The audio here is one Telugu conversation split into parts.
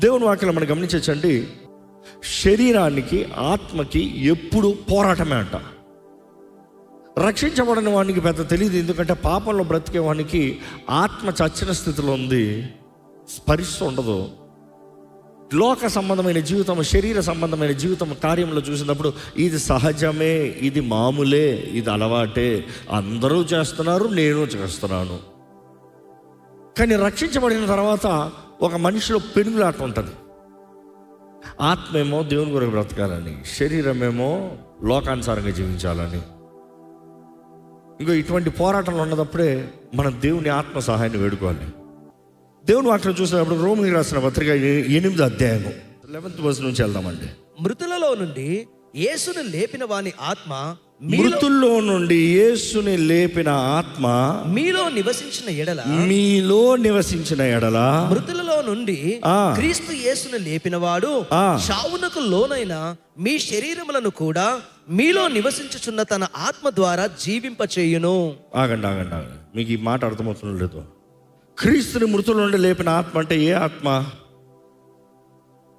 దేవుని వాక్యం మనం గమనించండి, శరీరానికి ఆత్మకి ఎప్పుడు పోరాటమే అంట. రక్షించబడిన వానికి పెద్ద తెలియదు, ఎందుకంటే పాపంలో బ్రతికే వానికి ఆత్మ చచ్చిన స్థితిలో ఉంది, స్పరిశ ఉండదు. లోక సంబంధమైన జీవితం, శరీర సంబంధమైన జీవితం కార్యంలో చూసినప్పుడు ఇది సహజమే, ఇది మామూలే, ఇది అలవాటే, అందరూ చేస్తున్నారు, నేను చేస్తున్నాను. కానీ రక్షించబడిన తర్వాత ఒక మనిషిలో పెనుగులాట ఉంటుంది. ఆత్మేమో దేవుని కొరకు బ్రతకాలని, శరీరమేమో లోకానుసారంగా జీవించాలని. ఇంకో ఇటువంటి పోరాటంలో ఉన్నదప్పుడే మనం దేవుని ఆత్మ సహాయాన్ని వేడుకోవాలి. దేవుని వాక్యం చూసినప్పుడు రోమిలికి రాసిన పత్రిక 8వ అధ్యాయము 11వ వచనం నుంచి వెళ్దామండి. మృతులలో నుండి యేసును లేపిన వాని ఆత్మ, మృతుల్లో నుండి యేసుని లేపిన ఆత్మ మీలో నివసించిన ఎడల మృతులలో నుండి క్రీస్తు యేసును లేపినవాడు చావునకు లోనైన మీ శరీరములను కూడా మీలో నివసించుచున్న తన ఆత్మ ద్వారా జీవింపచేయును. ఆగండి, మీకు ఈ మాట అర్థమవుతుందో లేదో. క్రీస్తుని మృతుల నుండి లేపిన ఆత్మ అంటే ఏ ఆత్మ?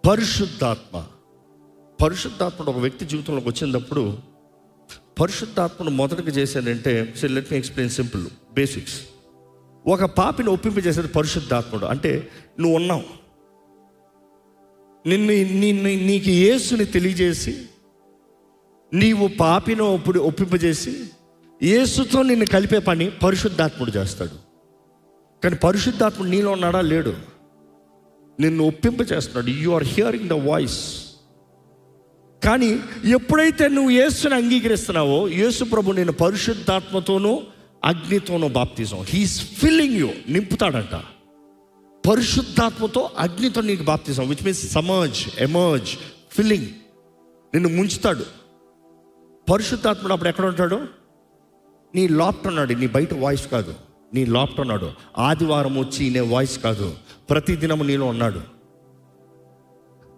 పరిశుద్ధాత్మ. పరిశుద్ధాత్మ ఒక వ్యక్తి జీవితంలోకి వచ్చినప్పుడు పరిశుద్ధాత్మను మొదటగా చేసేదంటే, let me explain simple basics. ఒక పాపిని ఒప్పింపజేసేది పరిశుద్ధాత్ముడు. అంటే నువ్వు ఉన్నావు, నీకు యేసుని తెలియజేసి నీవు పాపిని ఒప్పింపజేసి యేసుతో నిన్ను కలిపే పని పరిశుద్ధాత్ముడు చేస్తాడు. కానీ పరిశుద్ధాత్ముడు నీలో ఉన్నాడా? లేడు. నిన్ను ఒప్పింపజేస్తున్నాడు. You are hearing the voice. కానీ ఎప్పుడైతే నువ్వు యేసుని అంగీకరిస్తున్నావో, యేసు ప్రభు నేను పరిశుద్ధాత్మతోనూ అగ్నితోనూ బాప్తిజం, హీస్ ఫిల్లింగ్ యూ, నింపుతాడంట. పరిశుద్ధాత్మతో అగ్నితో నీకు బాప్తిజం, విచ్ మీన్స్ ఎమర్జ్, ఫిల్లింగ్, నిన్ను ముంచుతాడు. పరిశుద్ధాత్ముడు అప్పుడు ఎక్కడ ఉంటాడు? నీ లోపట ఉన్నాడు. నీ బయట వాయిస్ కాదు, నీ లోపట ఉన్నాడు. ఆదివారం వచ్చి నే వాయిస్ కాదు, ప్రతిదినము నీలో ఉన్నాడు.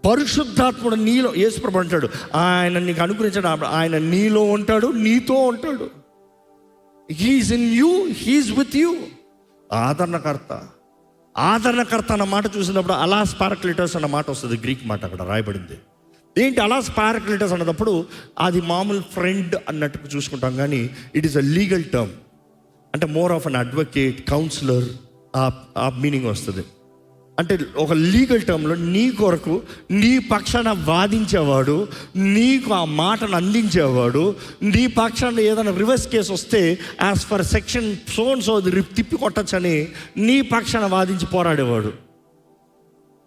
పరిశుద్ధాత్ముడు నీలో, యేసుప్రభు అంటాడు ఆయన నీకు అనుగ్రహించాడు, ఆయన నీలో ఉంటాడు, నీతో ఉంటాడు. He is in you, he is with you. ఆదరణకర్త అన్న మాట చూసినప్పుడు అలాస్ పారక్లిటస్ అన్న మాట వస్తుంది, గ్రీక్ మాట అక్కడ రాయబడింది. ఏంటి అలాస్ పారక్లిటస్ అన్నప్పుడు? అది మామూలు ఫ్రెండ్ అన్నట్టు చూసుకుంటాం, కానీ it is a legal term. అంటే more of an advocate, counsellor, ఆ మీనింగ్ వస్తుంది. అంటే ఒక లీగల్ టర్మ్లో నీ కొరకు, నీ పక్షాన వాదించేవాడు, నీకు ఆ మాటను అందించేవాడు, నీ పక్షాన ఏదైనా రివర్స్ కేసు వస్తే యాజ్ ఫర్ సెక్షన్ సో తిప్పి కొట్టచ్చని నీ పక్షాన వాదించి పోరాడేవాడు.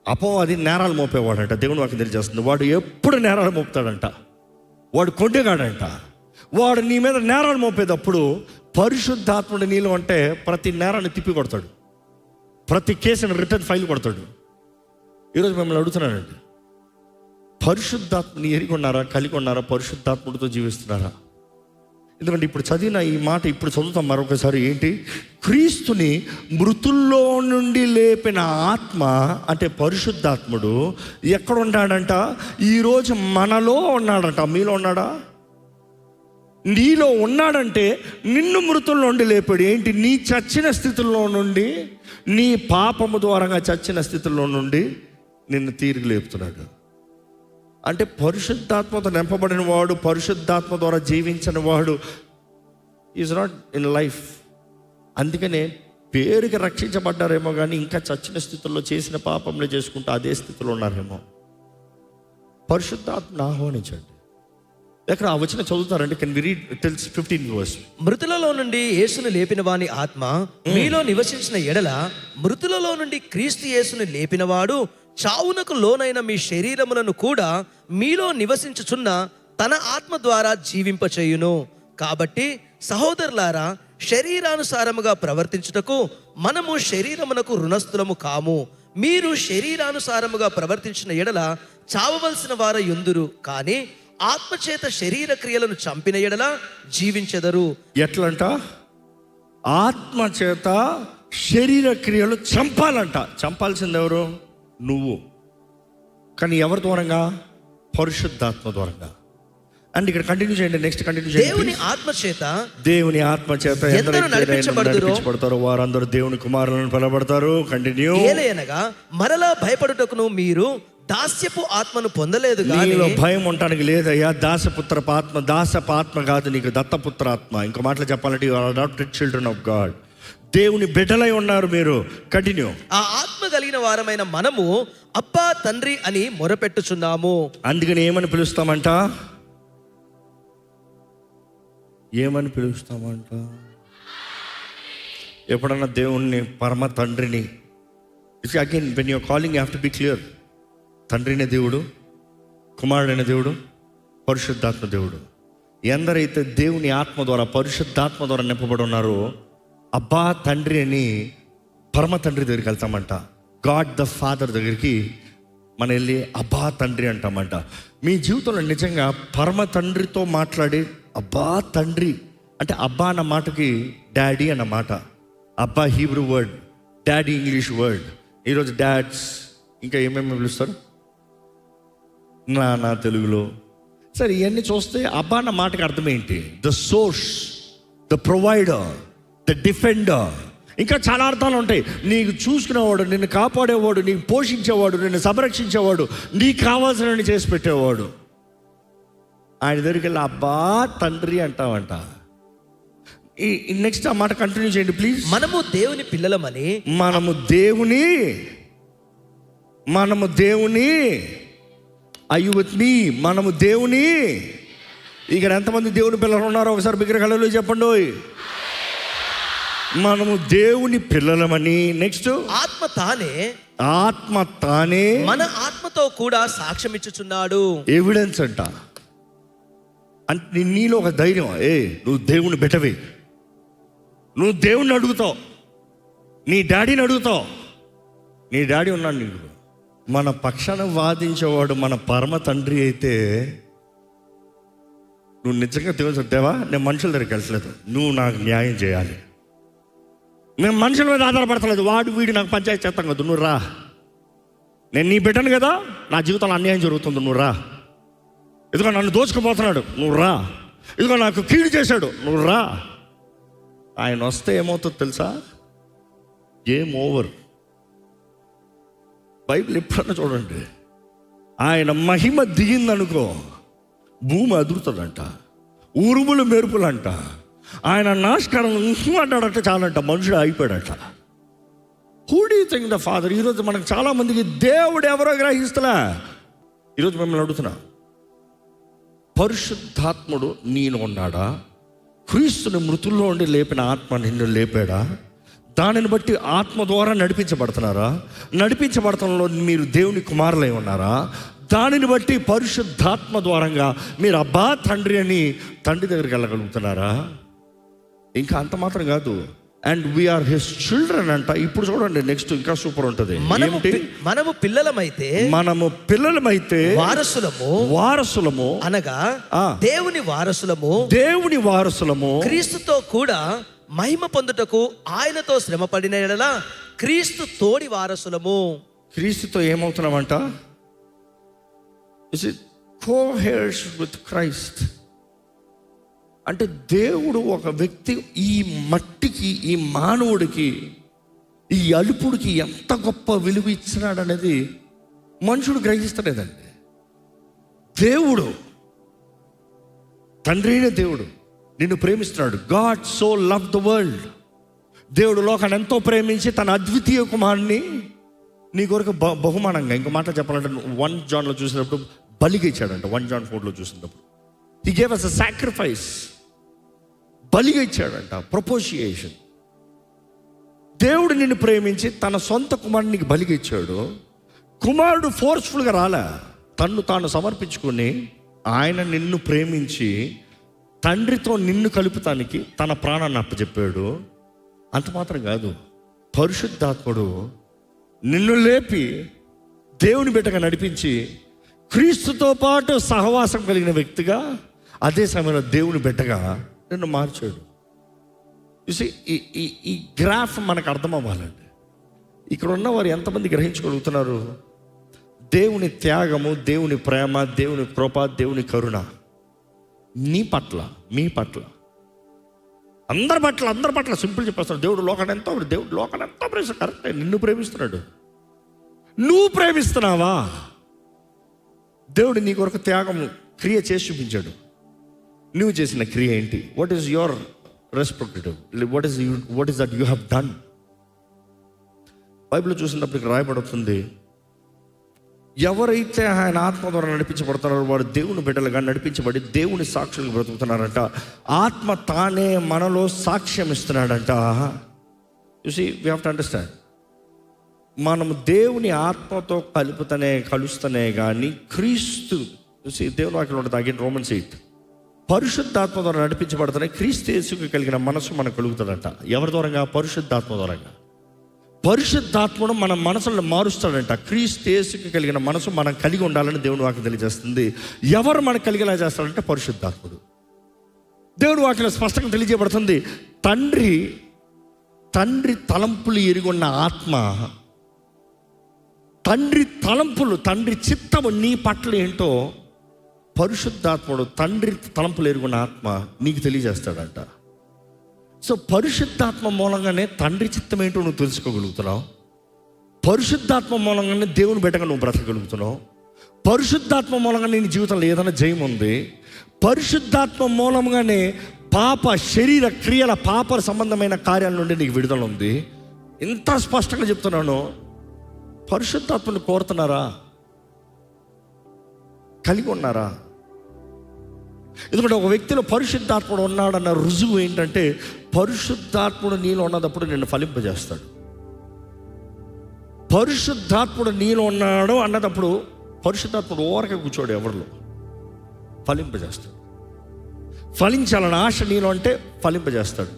అపవాది నేరాలు మోపేవాడంట. దేవుని వాక్యం తెలియజేస్తుంది, వాడు ఎప్పుడు నేరాలు మోపుతాడంట. వాడు కొండగాడంట. వాడు నీ మీద నేరాలు మోపేటప్పుడు పరిశుద్ధాత్ముడు నీలో అంటే ప్రతి నేరాన్ని తిప్పి కొడతాడు, ప్రతి కేసుని రిటర్న్ ఫైల్ కొడతాడు. ఈరోజు మిమ్మల్ని అడుగుతున్నానండి, పరిశుద్ధాత్మని ఎరిగి ఉన్నారా, కలిగి ఉన్నారా, పరిశుద్ధాత్ముడితో జీవిస్తున్నారా? ఎందుకంటే ఇప్పుడు చదివిన ఈ మాట ఇప్పుడు చదువుతాం మరొకసారి. ఏంటి? క్రీస్తుని మృతుల్లో నుండి లేపిన ఆత్మ అంటే పరిశుద్ధాత్ముడు ఎక్కడ ఉన్నాడంట? ఈరోజు మనలో ఉన్నాడంట. మీలో ఉన్నాడా? నీలో ఉన్నాడంటే నిన్ను మృతుల్లో నుండి లేపాడు. ఏంటి? నీ చచ్చిన స్థితిలో నుండి, నీ పాపము ద్వారా చచ్చిన స్థితిలో నుండి నిన్ను తిరిగి లేపుతున్నాడు. అంటే పరిశుద్ధాత్మతో నింపబడిన వాడు, పరిశుద్ధాత్మ ద్వారా జీవించిన వాడు ఈజ్ నాట్ ఇన్ లైఫ్. అందుకనే పేరుకి రక్షించబడ్డారేమో కానీ ఇంకా చచ్చిన స్థితిలో చేసిన పాపంలో చేసుకుంటూ అదే స్థితిలో ఉన్నారేమో. పరిశుద్ధాత్మను ఆహ్వానించండి. ఎక్కడ ఆ వచనం చదువుతారంటే, can we read till 15 verse. మృతులలో నుండి యేసును లేపిన వాని ఆత్మ మీలో నివసించిన ఎడల మృతులలో నుండి క్రీస్తు యేసును లేపినవాడు చావునకు లోనైన మీ శరీరములను కూడా మీలో నివసించుచున్న తన ఆత్మ ద్వారా జీవింపచేయును. కాబట్టి సహోదరులారా, శరీరానుసారముగా ప్రవర్తించుటకు మనము శరీరమునకు రుణస్థులము కాము. మీరు శరీరానుసారముగా ప్రవర్తించిన ఎడల చావవలసిన వారు యుందురు, కానీ ఆత్మచేత శరీర క్రియలను చంపిన ఎడల జీవించెదరు. ఎట్లంట? ఆత్మచేత శరీర క్రియలు చంపాలంట. చంపాల్సింది ఎవరు? నువ్వు. కానీ ఎవరి ద్వారంగా? పరిశుద్ధాత్మ ద్వారంగా. అండ్ ఇక్కడ కంటిన్యూ చేయండి, నెక్స్ట్ కంటిన్యూ చేయండి. దేవుని ఆత్మ చేత దేవుని ఆత్మ చేత ఎందరు నడిపించబడతారో వారందరూ దేవుని కుమారులను పిలవబడతారు. కంటిన్యూ. ఏలయనగా మరలా భయపడుటకును మీరు దాస్యపు ఆత్మను పొందలేదు నీలో భయం ఉండడానికి లేదయ్యా. దాసపు ఆత్మ కాదు, నీకు దత్తపుత్ర ఆత్మ. ఇంకో మాటలు చెప్పాలంటే you are adopted children of God. దేవుని బిడ్డలై ఉన్నారు మీరు. కంటిన్యూ. ఆ ఆత్మ కలిగిన వారమైన మనము అబ్బా తండ్రి అని మొరపెట్టుచున్నాము. అందుకని ఏమని పిలుస్తామంట? ఎప్పుడన్నా దేవుణ్ణి పరమ తండ్రిని, again when you're calling you have to be clear. తండ్రినే దేవుడు, కుమారుడైన దేవుడు, పరిశుద్ధాత్మ దేవుడు. ఎందరైతే దేవుని ఆత్మ ద్వారా పరిశుద్ధాత్మ ద్వారా నింపబడి ఉన్నారో అబ్బా తండ్రి అని పరమ తండ్రి దగ్గరికి వెళ్తామంట. గాడ్ ద ఫాదర్ దగ్గరికి మనం వెళ్ళి అబ్బా తండ్రి అంటామంట. మీ జీవితంలో నిజంగా పరమ తండ్రితో మాట్లాడి అబ్బా తండ్రి అంటే, అబ్బా అన్న మాటకి డాడీ అన్న మాట. అబ్బా Hebrew word, daddy English word. ఈరోజు డాడ్స్ ఇంకా ఏమేమి పిలుస్తారు? నా తెలుగులో. సరే, ఇవన్నీ చూస్తే అబ్బా అన్న మాటకి అర్థం ఏంటి? The source, the provider, the defender. ఇంకా చాలా అర్థాలు ఉంటాయి. నీకు చూసుకునేవాడు, నిన్ను కాపాడేవాడు, నీకు పోషించేవాడు, నిన్ను సంరక్షించేవాడు, నీకు కావాల్సిన చేసి పెట్టేవాడు. ఆయన దగ్గరికి వెళ్ళి అబ్బా తండ్రి అంటావంట. ఈ నెక్స్ట్ ఆ మాట కంటిన్యూ చేయండి ప్లీజ్. మనము దేవుని పిల్లలమని, మనము దేవుని అయ్యు విత్ మీ, మనము దేవుని. ఇక్కడ ఎంతమంది దేవుని పిల్లలు ఉన్నారో ఒకసారి బిగ్గర హల్లెలూయా చెప్పండి. మనము దేవుని పిల్లలమని. నెక్స్ట్, ఆత్మ తానే మన ఆత్మతో కూడా సాక్ష్యం ఇచ్చుచున్నాడు. ఎవిడెన్స్ అంట. అంటే నీలో ఒక ధైర్యం, నువ్వు దేవుని బిడ్డవి, నువ్వు దేవుణ్ణి అడుగుతావు, నీ డాడీని అడుగుతావు. నీ డాడీ ఉన్నాడు నీకు. మన పక్షాన వాదించేవాడు మన పరమ తండ్రి అయితే నువ్వు నిజంగా దేవుని దేవా, నేను మనుషుల దగ్గరికి వెళ్ళట్లేదు, నువ్వు నాకు న్యాయం చేయాలి. నేను మనుషుల మీద ఆధారపడతలేదు, వాడు వీడు నాకు పంచాయతీ చేస్తాం కదా, నువ్వు రా. నేను నీ బిడ్డను కదా, నా జీవితంలో అన్యాయం జరుగుతుంది, నువ్వు రా. ఇదిగో నన్ను దోచుకుపోతున్నాడు, నువ్వు రా. ఇదిగో నాకు కీడు చేశాడు, నువ్వు రా. ఆయన వస్తే ఏమవుతుందో తెలుసా? Game over. బైబిల్ ఎప్పుడన్నా చూడండి, ఆయన మహిమ దిగిందనుకో భూమి అదురుతుందంట, ఉరుములు మెరుపులంట. ఆయన నాశకారం అంటాడంటే చాలంట, మనుషుడు అయిపోయాడట. Who do you think the father? ఈరోజు మనకు చాలా మందికి దేవుడు ఎవరో గ్రహిస్తలే. ఈరోజు మిమ్మల్ని అడుగుతున్నా, పరిశుద్ధాత్ముడు నీలో ఉన్నాడా? క్రీస్తుని మృతుల్లో ఉండి లేపిన ఆత్మ నిన్ను లేపాడా? దానిని బట్టి ఆత్మ ద్వారా నడిపించబడుతున్నారా? నడిపించబడటంలో మీరు దేవుని కుమారులై ఉన్నారా? దానిని బట్టి పరిశుద్ధాత్మ ద్వారంగా మీరు అబ్బా తండ్రి అని తండ్రి దగ్గరికి వెళ్ళగలుగుతున్నారా? ఇంకా అంత మాత్రం కాదు, అండ్ వీఆర్ హిస్ చిల్డ్రన్ అంట. ఇప్పుడు చూడండి, నెక్స్ట్ ఇంకా సూపర్ ఉంటుంది. మనము పిల్లలమైతే వారసులము అనగా దేవుని వారసులము, క్రీస్తుతో కూడా మహిమ పొందుటకు ఆయనతో శ్రమ పడిన యెడల క్రీస్తు తోడి వారసులము. క్రీస్తుతో ఏమవుతున్నామంట? co-heirs with Christ. అంటే దేవుడు ఒక వ్యక్తి ఈ మట్టికి, ఈ మానవుడికి, ఈ అలుపుడికి ఎంత గొప్ప విలువ ఇచ్చినాడు అనేది మనుషుడు గ్రహిస్తలేదండి. దేవుడు, తండ్రి అయిన దేవుడు నిన్ను ప్రేమిస్తున్నాడు. God so love the world. దేవుడు లోకాన్ని ఎంతో ప్రేమించి తన అద్వితీయ కుమారుని నీ కొరకు బహుమానంగా, ఇంకో మాట చెప్పాలంటే 1 Johnలో చూసినప్పుడు బలిగా ఇచ్చాడంట. 1 John 4లో చూసినప్పుడు he gave us a sacrifice. బలిగా ఇచ్చాడంట, ప్రపోషియేషన్. దేవుడు నిన్ను ప్రేమించి తన సొంత కుమారుని నీకు బలిగా ఇచ్చాడు. కుమారుడు ఫోర్స్ఫుల్గా రాలే, తన్ను తాను సమర్పించుకొని ఆయన నిన్ను ప్రేమించి తండ్రితో నిన్ను కలుపుతానికి తన ప్రాణాన్ని అప్పచెప్పాడు. అంత మాత్రం కాదు, పరిశుద్ధాత్ముడు నిన్ను లేపి దేవుని బిడ్డగా నడిపించి క్రీస్తుతో పాటు సహవాసం కలిగిన వ్యక్తిగా, అదే సమయంలో దేవుని బిడ్డగా నిన్ను మార్చాడు. చూసి ఈ గ్రాఫ్ మనకు అర్థం అవ్వాలండి. ఇక్కడ ఉన్న వారు ఎంతమంది గ్రహించగలుగుతున్నారు? దేవుని త్యాగము, దేవుని ప్రేమ, దేవుని కృప, దేవుని కరుణ. నీ పట్ల, మీ పట్ల, అందరి పట్ల సింపుల్ చెప్పేస్తాడు. దేవుడు లోకాన్ని ఎంతో ప్రేమిస్తాడు. కరెక్టే, నిన్ను ప్రేమిస్తున్నాడు. నువ్వు ప్రేమిస్తున్నావా? దేవుడు నీ కొరకు త్యాగం క్రియ చేసి చూపించాడు. నువ్వు చేసిన క్రియ ఏంటి? What is your respective? What is that you have done? బైబిల్లో చూసినప్పుడు రాయబడుతుంది, ఎవరైతే ఆయన ఆత్మ ద్వారా నడిపించబడుతున్నారో వారు దేవుని బిడ్డలుగా నడిపించబడి దేవుని సాక్షులుగా బ్రతుకుతున్నారంట. ఆత్మ తానే మనలో సాక్ష్యం ఇస్తున్నాడంట. You see, we have to understand, మనము దేవుని ఆత్మతో కలుస్తూనే కానీ క్రీస్తు, దేవుని వాక్యం ఉంటుంది అగైన్ రోమన్స్ 8, పరిశుద్ధాత్మ ద్వారా నడిపించబడుతున్నాయి. క్రీస్తు యేసుకు కలిగిన మనసు మనకు కలుగుతుందంట. ఎవరి ద్వారంగా? పరిశుద్ధాత్మ ద్వారంగా. పరిశుద్ధాత్మను మన మనసులను మారుస్తాడంట. క్రీస్తు యేసుకు కలిగిన మనసు మనం కలిగి ఉండాలని దేవుని వాక్యం తెలియజేస్తుంది. ఎవరు మనకు కలిగేలా చేస్తాడంటే పరిశుద్ధాత్ముడు. దేవుని వాక్యం స్పష్టంగా తెలియజేయబడుతుంది, తండ్రి తలంపులు ఎరిగొన్న ఆత్మ, తండ్రి చిత్తము నీ పట్ల ఏంటో పరిశుద్ధాత్ముడు, తండ్రి తలంపులు ఎరుగున్న ఆత్మ నీకు తెలియజేస్తాడంట. సో పరిశుద్ధాత్మ మూలంగానే తండ్రి చిత్తం ఏంటో నువ్వు తెలుసుకోగలుగుతున్నావు. పరిశుద్ధాత్మ మూలంగానే దేవుని బిడ్డగా నువ్వు బ్రతకగలుగుతున్నావు. పరిశుద్ధాత్మ మూలంగా నీ జీవితంలో ఏదైనా జయం ఉంది. పరిశుద్ధాత్మ మూలంగానే శరీర క్రియల పాప సంబంధమైన కార్యాల నుండి నీకు విడుదల ఉంది. ఇంత స్పష్టంగా చెప్తున్నాను. పరిశుద్ధాత్మను కోరుతున్నారా? కలిగి ఉన్నారా? ఎందుకంటే ఒక వ్యక్తిలో పరిశుద్ధాత్ముడు ఉన్నాడన్న రుజువు ఏంటంటే, పరిశుద్ధాత్ముడు నీలో ఉన్నప్పుడు నిన్ను ఫలింపజేస్తాడు. పరిశుద్ధాత్ముడు నీలో ఉన్నాడు అన్నదప్పుడు పరిశుద్ధాత్ముడు ఓరక కూర్చోడు, ఎవరిలో ఫలింపజేస్తాడు. ఫలించాలని ఆశ నీలో అంటే ఫలింపజేస్తాడు.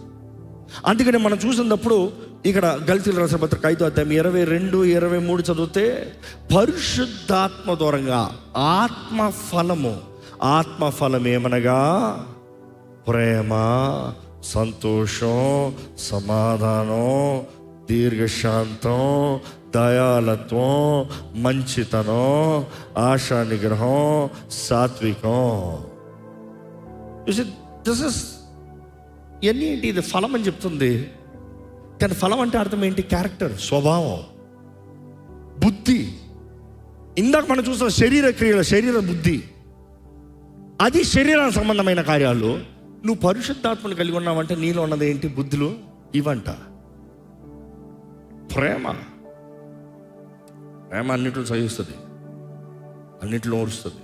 అందుకని మనం చూసినప్పుడు ఇక్కడ గలతీయులకు రాసిన పత్రిక 5వ అధ్యాయం 22-23 చదివితే, పరిశుద్ధాత్మ దూరంగా ఆత్మఫలం ఏమనగా ప్రేమ, సంతోషం, సమాధానం, దీర్ఘశాంతం, దయాలత్వం, మంచితనం, ఆశా నిగ్రహం, సాత్వికం. ఇవన్నీ ఏంటి? ఇది ఫలం అని చెప్తుంది. కానీ ఫలం అంటే అర్థం ఏంటి? క్యారెక్టర్, స్వభావం, బుద్ధి. ఇందాక మనం చూసిన శరీర క్రియలు, శరీర బుద్ధి, అది శరీరానికి సంబంధమైన కార్యాలు. నువ్వు పరిశుద్ధాత్మను కలిగి ఉన్నావంటే నీలో ఉన్నది ఏంటి? బుద్ధులు ఇవంట. ప్రేమ అన్నిట్లో సహిస్తుంది, అన్నిట్లో ఓరుస్తుంది.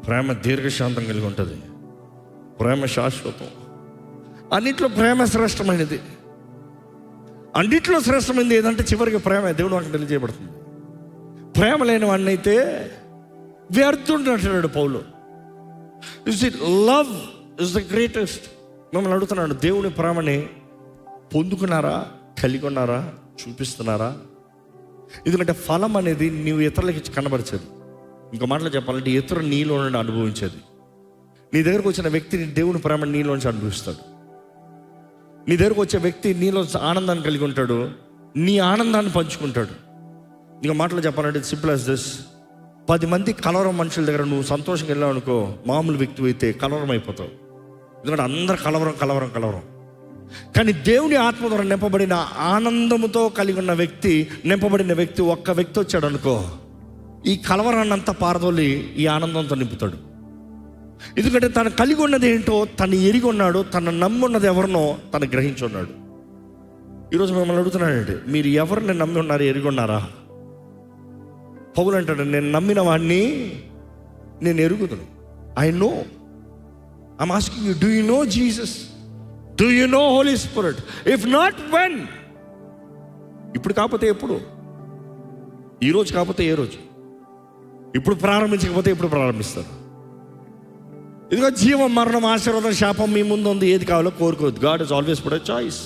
ప్రేమ దీర్ఘశాంతం కలిగి ఉంటుంది. ప్రేమ శాశ్వతం. అన్నిట్లో ప్రేమ శ్రేష్టమైనది. అన్నిట్లో శ్రేష్టమైనది ఏదంటే చివరికి ప్రేమ. దేవుడు వాక్యం తెలియజేయబడుతుంది. ప్రేమ లేని వాడిని అయితే వ్యర్థుడు అంటున్నాడు పౌలు. Love is the greatest. మిమ్మల్ని అడుగుతున్నాడు, దేవుని ప్రేమని పొందుకున్నారా? కలిగి ఉన్నారా? చూపిస్తున్నారా? ఎందుకంటే ఫలం అనేది నీవు ఇతరులకి కనబరిచేది. ఇంకో మాటలో చెప్పాలంటే ఇతరులు నీలో నుండి అనుభవించేది. నీ దగ్గరకు వచ్చిన వ్యక్తిని దేవుని ప్రేమని నీలోంచి అనుభవిస్తాడు. నీ దగ్గరకు వచ్చే వ్యక్తి నీలో ఆనందాన్ని కలిగి ఉంటాడు, నీ ఆనందాన్ని పంచుకుంటాడు. ఇంకో మాటలో చెప్పాలంటే సింపుల్ యాజ్ దిస్, 10 మంది కలవరం మనుషుల దగ్గర నువ్వు సంతోషంగా వెళ్ళావు అనుకో, మామూలు వ్యక్తి అయితే కలవరం అయిపోతావు. ఎందుకంటే అందరు కలవరం. కానీ దేవుని ఆత్మ ద్వారా నింపబడిన ఆనందముతో కలిగి ఉన్న వ్యక్తి, నింపబడిన వ్యక్తి, ఒక్క వ్యక్తి వచ్చాడు అనుకో, ఈ కలవరాన్నంతా పారదోలి ఈ ఆనందంతో నింపుతాడు. ఎందుకంటే తను కలిగి ఉన్నది ఏంటో తను ఎరిగి ఉన్నాడు, తను నమ్మున్నది ఎవరినో తను గ్రహించి ఉన్నాడు. ఈరోజు మిమ్మల్ని అడుగుతున్నానండి, మీరు ఎవరిని నమ్మి ఉన్నారు? ఎరిగి ఉన్నారా? పౌలు అంటాడు, నేను నమ్మిన వాడిని నేను ఎరుగుదును. I know. I'm asking you, do you know Jesus? Do you know Holy Spirit? If not when? ఇప్పుడు కాకపోతే ఎప్పుడు? ఈరోజు కాకపోతే ఏ రోజు? ఇప్పుడు ప్రారంభించకపోతే ఎప్పుడు ప్రారంభిస్తారు? ఇదిగో జీవం, మరణం, ఆశీర్వాదం, శాపం మీ ముందు ఉంది. ఏది కావాలో కోరుకోవద్దు. God is always put a choice.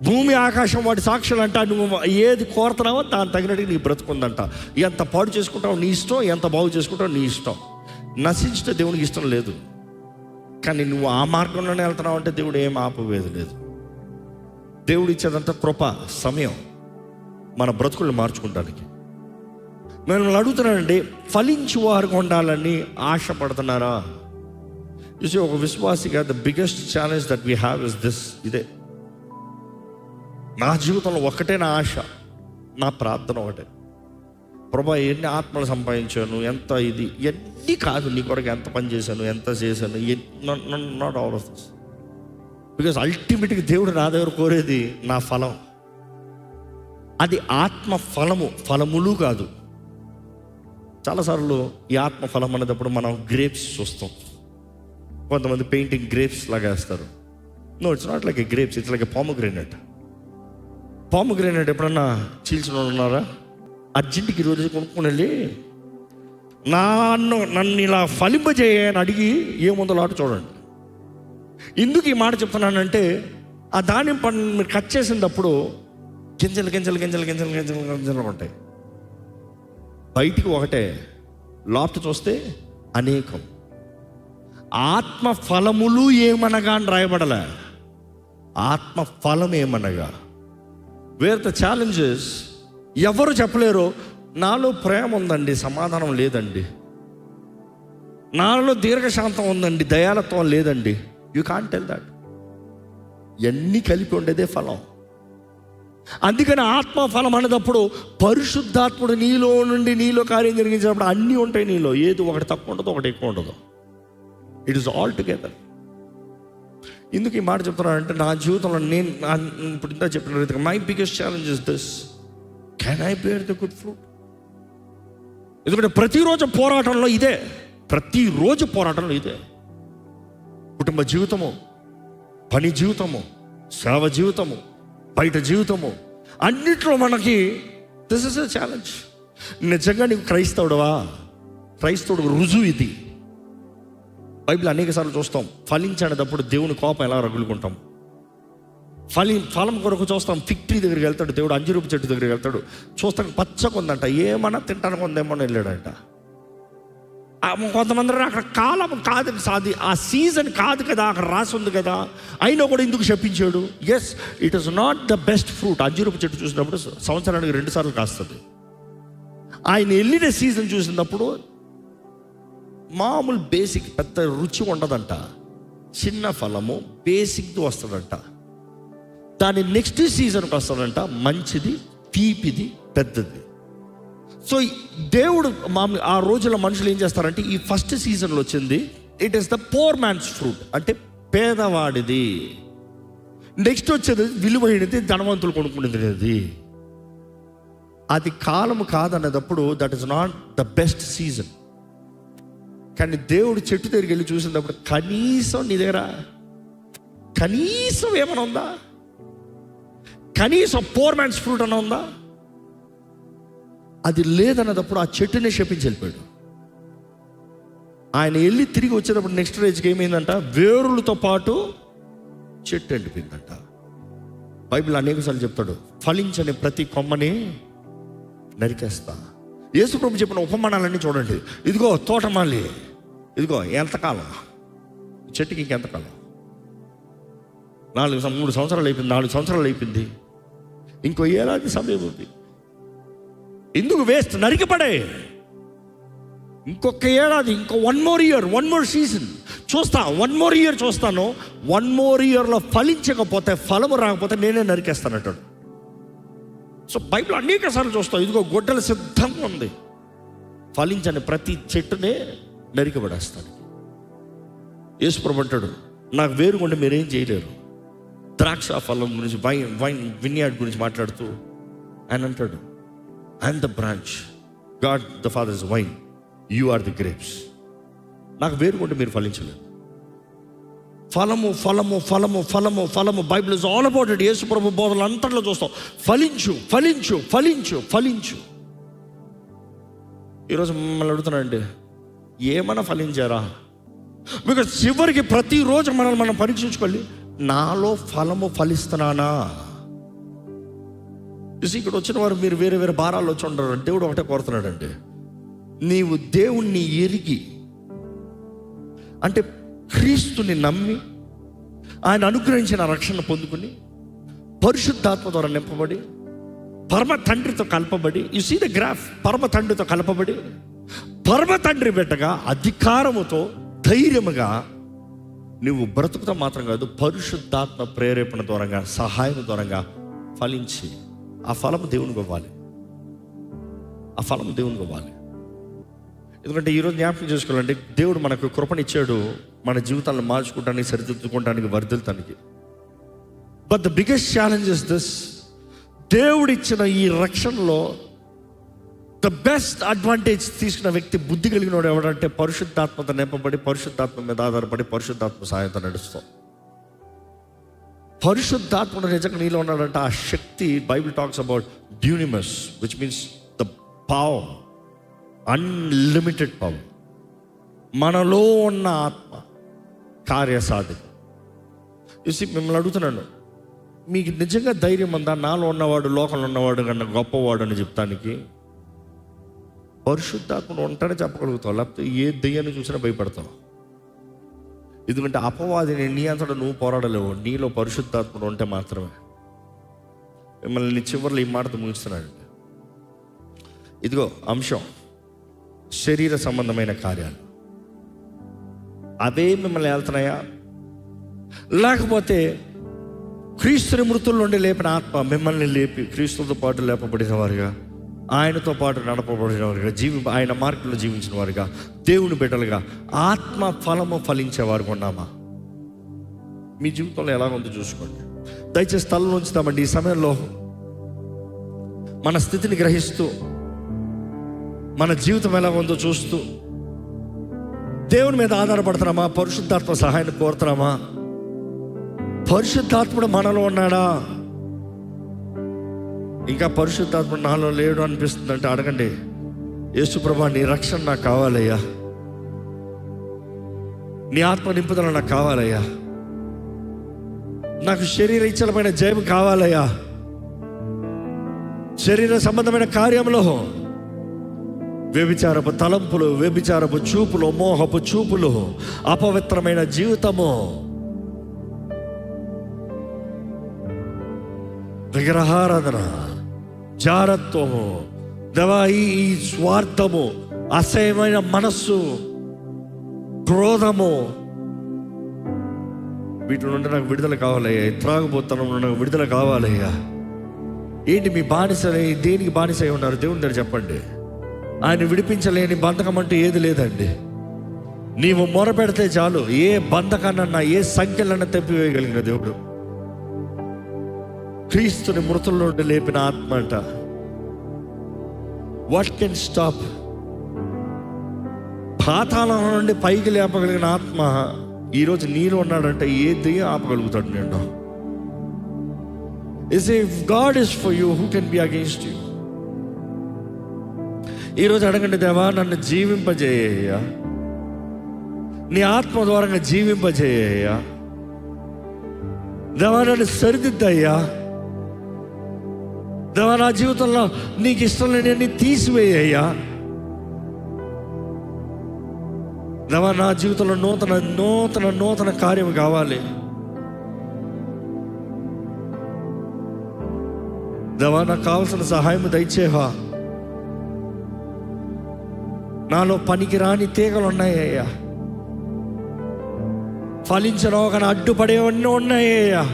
భూమి ఆకాశం వాటి సాక్షులు అంట. నువ్వు ఏది కోరుతున్నావో దాని తగినట్టుగా నీ బ్రతుకుందంట. ఎంత పాడు చేసుకుంటావు నీ ఇష్టం, ఎంత బాగు చేసుకుంటావు నీ ఇష్టం. నశించే దేవునికి ఇష్టం లేదు. కానీ నువ్వు ఆ మార్గంలోనే వెళ్తున్నావు అంటే దేవుడు ఏం ఆపవేది లేదు. దేవుడు ఇచ్చేదంతా కృప, సమయం మన బ్రతుకులను మార్చుకుంటానికి. మిమ్మల్ని అడుగుతున్నానండి, ఫలించు వారుగా ఉండాలని ఆశపడుతున్నారా? చూసి ఒక విశ్వాసిగా the biggest challenge that we have is this. ఇదే నా జీవితంలో ఒక్కటే నా ఆశ, నా ప్రార్థన ఒకటే, ప్రభా ఎన్ని ఆత్మలు సంపాదించాను, ఎంత ఇది ఎన్ని కాదు, నీ కొరకు ఎంత పని చేశాను, ఎంత చేశాను, not all of this. Because అల్టిమేట్గా దేవుడు నా దగ్గర కోరేది నా ఫలం. అది ఆత్మ ఫలము, ఫలములు కాదు. చాలాసార్లు ఈ ఆత్మ ఫలం అనేటప్పుడు మనం గ్రేప్స్ చూస్తాం. కొంతమంది పెయింటింగ్ గ్రేప్స్ లాగా వేస్తారు. No, it's not like a grapes, it's like a pomegranate. Pomegranate ఎప్పుడన్నా చీల్చిన వాళ్ళు ఉన్నారా? అర్జెంట్కి ఈరోజు కొనుక్కొని వెళ్ళి నన్ను ఇలా ఫలింపజేయని అడిగి ఏముందో లాట చూడండి. ఎందుకు ఈ మాట చెప్తున్నానంటే, ఆ దానిమ్మ పండు మీరు కట్ చేసినప్పుడు గింజలు గింజలు గింజలు గింజలు గింజలు గింజలు ఉంటాయి. బయటికి ఒకటే, లోపల చూస్తే అనేకం. ఆత్మ ఫలములు ఏమనగా అని రాయబడలే, ఆత్మ ఫలం ఏమనగా. వేర్ ద ఛాలెంజెస్ ఎవరు చెప్పలేరు, నాలో ప్రేమ ఉందండి, సమాధానం లేదండి, నాలో దీర్ఘశాంతం ఉందండి, దయాలత్వం లేదండి. You can't tell that. ఎన్ని కలిపి ఉండేదే ఫలం. అందుకని ఆత్మ ఫలం అనేటప్పుడు పరిశుద్ధాత్ముడు నీలో నుండి నీలో కార్యం జరిగించినప్పుడు అన్నీ ఉంటాయి నీలో. ఏది ఒకటి తక్కువ ఉండదు, ఒకటి ఎక్కువ ఉండదు. It is all together. ఎందుకు ఈ మాట చెప్తున్నానంటే, నా జీవితంలో నేను ఇప్పుడు ఇంత చెప్పిన రీతిగా my biggest challenge is this: can I bear the good fruit? ఎందుకంటే ప్రతిరోజు పోరాటంలో ఇదే, ప్రతిరోజు పోరాటంలో ఇదే. కుటుంబ జీవితము, పని జీవితము, సేవ జీవితము, బయట జీవితము, అన్నిట్లో మనకి దిస్ ఇస్ ఎ ఛాలెంజ్. నిజంగా నీకు క్రైస్తవుడువా? క్రైస్తవుడు రుజువు ఇది. బైబిల్ అనేక సార్లు చూస్తాం, ఫలించేటప్పుడు దేవుని కోపం ఎలా రగులుకుంటాం. ఫలం కొరకు చూస్తాం. ఫిగ్ ట్రీ దగ్గరికి వెళ్తాడు దేవుడు, అంజూరపు చెట్టు దగ్గరికి వెళ్తాడు, చూస్తాం పచ్చగా ఉందంట, ఏమన్నా తింటానికి ఉందేమో వెళ్ళాడంట. కొంతమంది అక్కడ కాలం కాదు, సాది ఆ సీజన్ కాదు కదా, అక్కడ రాసి ఉంది కదా, అయినా కూడా ఎందుకు శపించాడు? Yes, it is not the best fruit. అంజూరపు చెట్టు చూసినప్పుడు సంవత్సరానికి 2 సార్లు కాస్తుంది. ఆయన వెళ్ళిన సీజన్ చూసినప్పుడు మామూలు బేసిక్ పెద్ద రుచి ఉండదంట, చిన్న ఫలము బేసిక్ది వస్తుందంట. దాని నెక్స్ట్ సీజన్కి వస్తుందంట మంచిది, తీపిది, పెద్దది. సో దేవుడు మామూలు ఆ రోజుల్లో మనుషులు ఏం చేస్తారంటే, ఈ ఫస్ట్ సీజన్లో వచ్చింది it is the poor man's fruit, అంటే పేదవాడిది. నెక్స్ట్ వచ్చేది విలువైనది, ధనవంతులు కొనుక్కునేది. అది కాలము కాదనేటప్పుడు that is not the best season. కానీ దేవుడు చెట్టు దగ్గరికి వెళ్ళి చూసినప్పుడు కనీసం నీ దగ్గర కనీసం ఏమైనా ఉందా? కనీసం పోర్ మ్యాన్స్ ఫ్రూట్ అన్న ఉందా? అది లేదన్నప్పుడు ఆ చెట్టునే శపించి వెళ్ళిపోయాడు. ఆయన వెళ్ళి తిరిగి వచ్చేటప్పుడు నెక్స్ట్ రేజ్కి ఏమైందంట, వేరులతో పాటు చెట్టు ఎండిపోయిందంట. బైబిల్ అనేకసార్లు చెప్తాడు, ఫలించని ప్రతి కొమ్మని నరికేస్తా. యేసుప్రభు చెప్పిన ఉపమానాలన్నీ చూడండి. ఇదిగో తోటమాలి, ఇదిగో ఎంతకాలం, చెట్టుకి ఇంకెంతకాలం, 3 సంవత్సరాలు అయిపోయింది, 4 సంవత్సరాలు అయిపోయింది, ఇంకో ఏడాది సమయం ఉంది, ఎందుకు వేస్ట్, నరికిపడే, ఇంకొక ఏడాది, ఇంకో 1 more year, 1 more season చూస్తా, 1 more year చూస్తాను, 1 more yearలో ఫలించకపోతే, ఫలము రాకపోతే నేనే నరికేస్తానంటాడు. సో బైబిల్ అనేక సార్లు చూస్తాం, ఇదిగో గొడ్డలు సిద్ధంగా ఉంది, ఫలించని ప్రతి చెట్టునే నరికబడేస్తాను. యేసుప్రభు అంటాడు, నాకు వేరుకుంటే మీరేం చేయలేరు. ద్రాక్ష ఫలం గురించి, వైన్ విన్యార్డ్ గురించి మాట్లాడుతూ ఆయన అంటాడు, I am the branch, God the Father is vine, you are the grapes. నాకు వేరుకుంటే మీరు ఫలించలేదు. ఫలము ఫలము ఫలము ఫలము ఫలము, Bible is all about it. యేసుప్రభు బోధనలు అంతట్లో చూస్తాం, ఫలించు ఫలించు ఫలించు ఫలించు. ఈరోజు మిమ్మల్ని అడుగుతున్నానండి, ఏమైనా ఫలించారా? బికాజ్ చివరికి ప్రతిరోజు మనల్ని మనం పరీక్షించుకోవాలి, నాలో ఫలము ఫలిస్తున్నానా? ఇక్కడ వచ్చిన వారు మీరు వేరే వేరే భారాలు వచ్చి ఉంటారు. దేవుడు ఒకటే కోరుతున్నాడండి, నీవు దేవుణ్ణి ఎరిగి, అంటే క్రీస్తుని నమ్మి ఆయన అనుగ్రహించిన రక్షణ పొందుకుని పరిశుద్ధాత్మ ద్వారా నింపబడి పరమ తండ్రితో కలపబడి, యు సీ ద గ్రాఫ్, పరమ తండ్రితో కలపబడి పరమ తండ్రి బిడ్డగా అధికారముతో ధైర్యముగా నువ్వు బ్రతుకుతా మాత్రం కాదు, పరిశుద్ధాత్మ ప్రేరేపణ ద్వారంగా, సహాయం ద్వారంగా ఫలించి ఆ ఫలము దేవునికి ఇవ్వాలి. ఆ ఫలము దేవునికి ఇవ్వాలి. ఎందుకంటే ఈరోజు జ్ఞాపకం చేసుకోవాలంటే, దేవుడు మనకు కృపనిచ్చాడు మన జీవితాలను మార్చుకోవడానికి, సరిదిద్దుకోవడానికి, వర్ధిల్తానికి. But the biggest challenge is this: దేవుడిచ్చిన ఈ రక్షణలో ద బెస్ట్ అడ్వాంటేజ్ తీసుకున్న వ్యక్తి, బుద్ధి కలిగిన వాడు ఎవడంటే, పరిశుద్ధాత్మతో నింపబడి, పరిశుద్ధాత్మ మీద ఆధారపడి, పరిశుద్ధాత్మ సహాయంతో నడుస్తాం. పరిశుద్ధాత్ముడు నిజంగా నీలో ఉన్నాడంటే ఆ శక్తి, Bible talks about dunamis, which means the power, unlimited power. మనలో ఉన్న ఆత్మ కార్యసాధి. చూసి మిమ్మల్ని అడుగుతున్నాను, మీకు నిజంగా ధైర్యం ఉందా నాలో ఉన్నవాడు లోకంలో ఉన్నవాడు కన్నా గొప్పవాడు అని చెప్తానికి? పరిశుద్ధాత్మను ఉంటానే చెప్పగలుగుతావు, లేకపోతే ఏ దెయ్యాన్ని చూసినా భయపడతావు. ఎందుకంటే అపవాదిని నీ అంతటా నువ్వు పోరాడలేవు, నీలో పరిశుద్ధాత్మను ఉంటే మాత్రమే. మిమ్మల్ని చివరిలో ఈ మాటతో ముగిస్తున్నానండి. ఇదిగో అంశం, శరీర సంబంధమైన కార్యాలు అవే మిమ్మల్ని వెళ్తున్నాయా, లేకపోతే క్రీస్తుని మృతుల నుండి లేపిన ఆత్మ మిమ్మల్ని లేపి క్రీస్తుతో పాటు లేపబడిన వారుగా, ఆయనతో పాటు నడపబడిన వారుగా, ఆయన మార్గంలో జీవించిన వారుగా, దేవుని బిడ్డలుగా ఆత్మ ఫలము ఫలించేవారు ఉన్నామా? మీ జీవితంలో ఎలా ఉందో చూసుకోండి. దయచేసి తల ఉంచుతామండి. ఈ సమయంలో మన స్థితిని గ్రహిస్తూ, మన జీవితం ఎలా ఉందో చూస్తూ, దేవుని మీద ఆధారపడుతున్నామా? పరిశుద్ధాత్మ సహాయాన్ని కోరుతున్నామా? పరిశుద్ధాత్ముడు మనలో ఉన్నాడా? ఇంకా పరిశుద్ధాత్ముడు నాలో లేడు అనిపిస్తుంది అంటే అడగండి, యేసుప్రభా నీ రక్షణ నాకు కావాలయ్యా, నీ ఆత్మ నింపుదల నాకు కావాలయ్యా, నాకు శరీర ఇచ్చలమైన జయం కావాలయ్యా. శరీర సంబంధమైన కార్యంలో వ్యభిచారపు తలంపులు, వ్యభిచారపు చూపులు, మోహపు చూపులు, అపవిత్రమైన జీవితము, విగ్రహారాధన, జారత్వము, ఈ స్వార్థము, అసహ్యమైన మనస్సు, క్రోధము, వీటి నుండి నాకు విడుదల కావాలయ్యా. త్రాగుబోతనం నుండి నాకు విడుదల కావాలయ్యా. ఏంటి మీ బానిస? దేనికి బానిస అయి ఉన్నారు? దేవుని దగ్గర చెప్పండి. ఆయన విడిపించలేని బంధకం అంటూ ఏది లేదండి. నీవు మొరపెడితే చాలు, ఏ బంధకాన్నన్నా, ఏ సంఖ్యలన్నా తెప్పివేయగలిగిన దేవుడు. క్రీస్తుని మృతుల నుండి లేపిన ఆత్మ అంట. What can stop? పాతాళం నుండి పైకి లేపగలిగిన ఆత్మ ఈరోజు నీలో ఉన్నాడంటే ఏది ఆపగలుగుతాడు? నేను if God is for you, who can be against you? ఈరోజు అడగండి, దేవా నన్ను జీవింపజేయ్యా, నీ ఆత్మ ద్వారా జీవింపజేయ్యా. దేవా నన్ను సరిదిద్దయ్యా. దేవా నా జీవితంలో నీకు ఇష్టం లేని తీసివేయ్యా. దేవా నా జీవితంలో నూతన నూతన నూతన కార్యం కావాలి. దేవా నాకు కావాల్సిన సహాయం దయచేవా. నాలో పనికి రాని తీగలు ఉన్నాయ్యా, ఫలించడం కానీ అడ్డుపడేవన్నీ ఉన్నాయ్యా.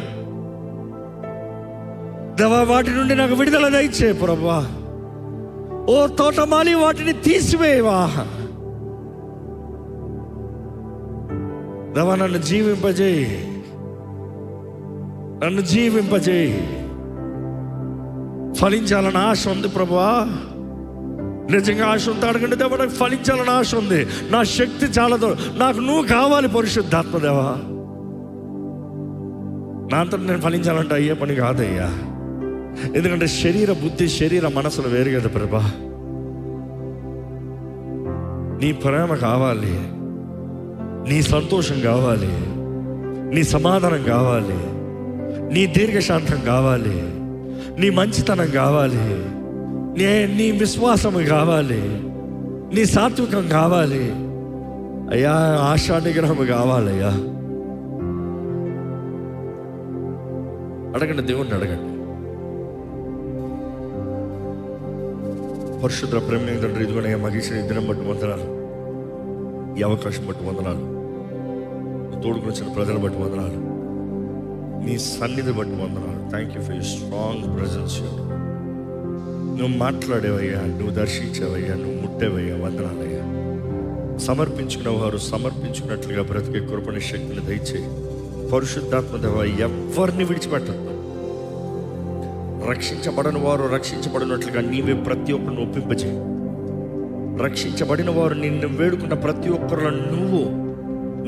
దేవా వాటి నుండి నాకు విడుదల దయచే ప్రభువా. ఓ తోటమాలి వాటిని తీసివేయవా. దేవా నన్ను జీవింపజేయి, నన్ను జీవింపజేయి. ఫలించాలని ఆశ ఉంది ప్రభువా. నిజంగా ఆశ ఉంటే అడగండి, దేవా నాకు ఫలించాలని ఆశ ఉంది, నా శక్తి చాలదు, నాకు నువ్వు కావాలి పరిశుద్ధాత్మ దేవా. నా అంతా నేను ఫలించాలంటే అయ్యే పని కాదయ్యా. ఎందుకంటే శరీర బుద్ధి, శరీర మనసులు వేరు కదా ప్రభా. నీ ప్రేమ కావాలి, నీ సంతోషం కావాలి, నీ సమాధానం కావాలి, నీ దీర్ఘశాంతం కావాలి, నీ మంచితనం కావాలి, నీ విశ్వాసం కావాలి, నీ సాత్వికం కావాలి అయ్యా. ఆశా నిగ్రహం కావాలయ్యా. అడగండి, దేవుణ్ణి అడగండి. పరిశుద్ధ ప్రేమ తండ్రి, ఇదిగోనయ్యా మాకు ఇచ్చిన దినం బట్టి వందనాలు, ఈ అవకాశం బట్టి వందనాలు. తోడుకుని వచ్చిన ప్రజలు బట్టి వందనాలు, నీ సన్నిధి బట్టి వందనాలు. Thank you for your strong presence. నువ్వు మాట్లాడేవయ్యా, నువ్వు దర్శించావయ్యా, నువ్వు ముట్టేవయ్యా, వందనాలయ్యా. సమర్పించుకున్న వారు సమర్పించుకున్నట్లుగా బ్రతికే కృపణ శక్తిని దయచేయి. పరిశుద్ధాత్మ దేవ, ఎవరిని విడిచిపెట్టద్దు. రక్షించబడిన వారు రక్షించబడినట్లుగా నీవే ప్రతి ఒక్కరిని ఒప్పింపజేయి. రక్షించబడిన వారు నిన్ను వేడుకున్న ప్రతి ఒక్కరిలో నువ్వు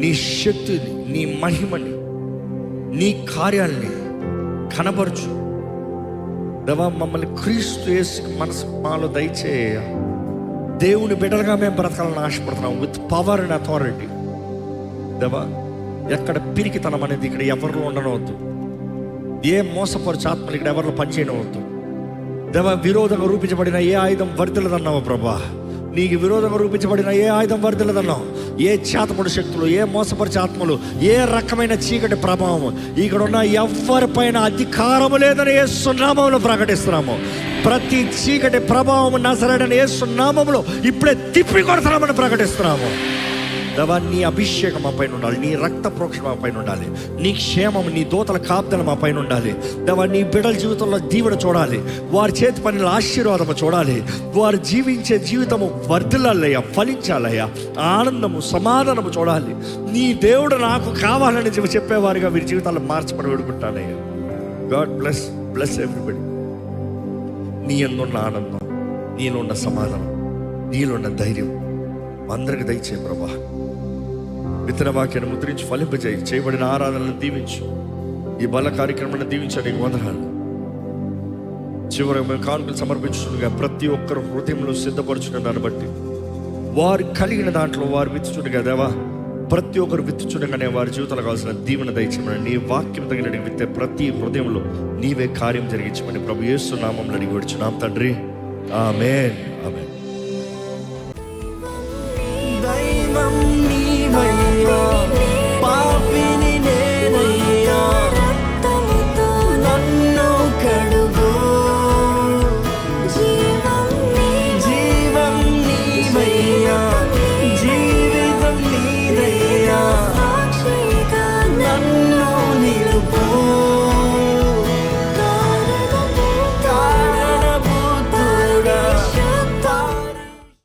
నీ శక్తిని, నీ మహిమని, నీ కార్యాలని కనబరచు దేవా. మమ్మల్ని క్రీస్తు యేసు మనసు మాలో దయచేయ. దేవుని బిడ్డలుగా మేము బ్రతకాలని ఆశపడుతున్నాం విత్ పవర్ అండ్ అథారిటీ దేవా. ఎక్కడ పిరికితనం అనేది ఇక్కడ ఎవరిలో ఉండనవద్దు. ఏ మోసపరచు ఆత్మలు ఇక్కడ ఎవరిలో పనిచేయనవద్దు దేవా. విరోధంగా రూపించబడిన ఏ ఆయుధం వర్ధిల్లదన్నావు ప్రభా. నీకు విరోధంగా రూపించబడిన ఏ ఆయుధం వర్ధిల్లదన్నావు. ఏ చేతపడు శక్తులు, ఏ మోసపరిచే ఆత్మలు, ఏ రకమైన చీకటి ప్రభావం ఇక్కడ ఉన్న ఎవరిపైన అధికారము లేదని యేసు నామములో ప్రకటిస్తున్నాము. ప్రతి చీకటి ప్రభావం నజరేయుడైన యేసు నామములో ఇప్పుడే తిప్పి కొడతామని ప్రకటిస్తున్నాము దేవా. నీ అభిషేకం మా పైన ఉండాలి, నీ రక్త ప్రోక్షణ మా పైన ఉండాలి, నీ క్షేమం, నీ దూతల కాపుదల మా పైన ఉండాలి దేవా. నీ బిడ్డల జీవితంలో దీవెన చూడాలి, వారి చేతి పనుల ఆశీర్వాదము చూడాలి, వారు జీవించే జీవితము వర్ధిల్లాలయ్యా, ఫలించాలయ్యా, ఆనందము సమాధానము చూడాలి. నీ దేవుడు నాకు కావాలని చెప్పేవారిగా వీరి జీవితాలను మార్చబడి వేడుకుంటానయ్యా. God bless everybody. నీ అందున్న ఆనందం, నీలో ఉన్న సమాధానం, నీలో ఉన్న ధైర్యం అందరికి దయచే ప్రభా. విత్తన వాక్యాన్ని ముద్రించి ఫలింపజేయి. చేయబడిన ఆరాధనలను దీవించు. ఈ బల కార్యక్రమాన్ని దీవించడానికి నీకు వందనాలు. చివరికి మేము కానుకలు సమర్పించుగా ప్రతి ఒక్కరు హృదయంలో సిద్ధపరచుకున్న దాన్ని బట్టి వారు కలిగిన దాంట్లో వారు విత్తుచుండగా దేవా, ప్రతి ఒక్కరు విత్తుచుండగానే వారి జీవితంలో కావాల్సిన దీవెన దయచేయమని, నీ వాక్యం తగిన విత్తే ప్రతి హృదయంలో నీవే కార్యం జరిగించమని ప్రభు యేసు నామములో అడిగి వచ్చున్నాం తండ్రి. ఆమేన్, ఆమేన్. దైవం నీవయ్యా.